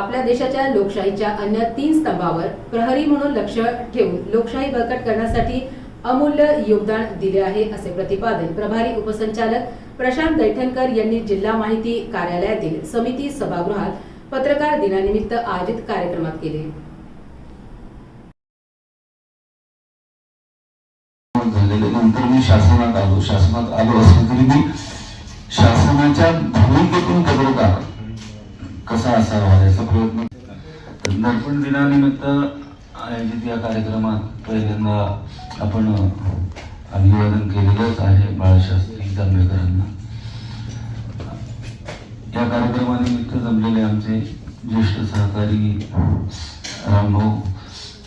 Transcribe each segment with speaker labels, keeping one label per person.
Speaker 1: आपल्या देशाच्या लोकशाहीच्या अन्य 3 स्तंभावर प्रहरी म्हणून लक्ष ठेवून लोकशाही बळकट करण्यासाठी अमूल्य योगदान दिले आहे, असे प्रतिपादन प्रभारी उपसंचालक प्रशांत दैठणकर यांनी जिल्हा माहिती कार्यालयातील समिती सभागृहात पत्रकार दिनानिमित्त आयोजित कार्यक्रमात केले.
Speaker 2: नंतर मी शासनात आलो असं तरी मी शासनाच्या भूमिकेतून पत्रकार कसा असावा याचा प्रयत्न. दर्पण दिनानिमित्त आयोजित या कार्यक्रमात पहिल्यांदा आपण अभिवादन केलेलंच आहे बाळशास्त्री जांभेकरांना. या कार्यक्रमानिमित्त जमलेले आमचे ज्येष्ठ सहकारी रामभाऊ,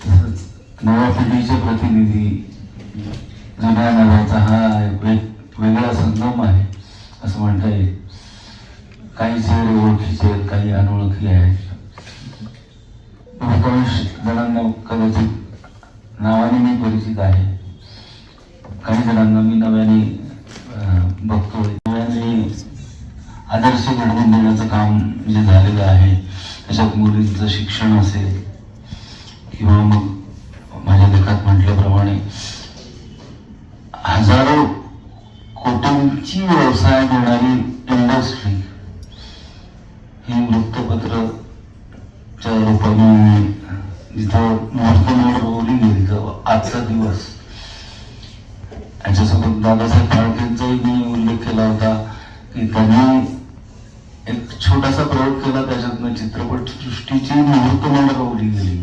Speaker 2: तसंच नव्या पिढीचे प्रतिनिधी, जुन्या नव्याचा हा एक वेगळा संगम आहे असं म्हणता येईल. काही चेहरे ओळखीचे आहेत, काही अनोळखी आहेत. बहुतांश जणांना कदाचित नावाने मी परिचित आहे, काही जणांना मी नव्याने बघतोय. नव्याने आदर्श घडवून देण्याचं काम जे झालेलं आहे त्याच्यात मुलींचं शिक्षण असेल किंवा मग माझ्या लेखात म्हटल्याप्रमाणे हजारो कोटींची व्यवसाय देणारी इंडस्ट्री ही वृत्तपत्रच्या रूपाने जिथं मुहूर्तमेढ रोवली गेली तर आजचा दिवस. याच्यासोबत दादासाहेब फाळकेंचाही मी उल्लेख केला होता की त्यांनी एक छोटासा प्रयोग केला, त्याच्यातनं चित्रपट सृष्टीची मुहूर्तमेढ रोवली गेली.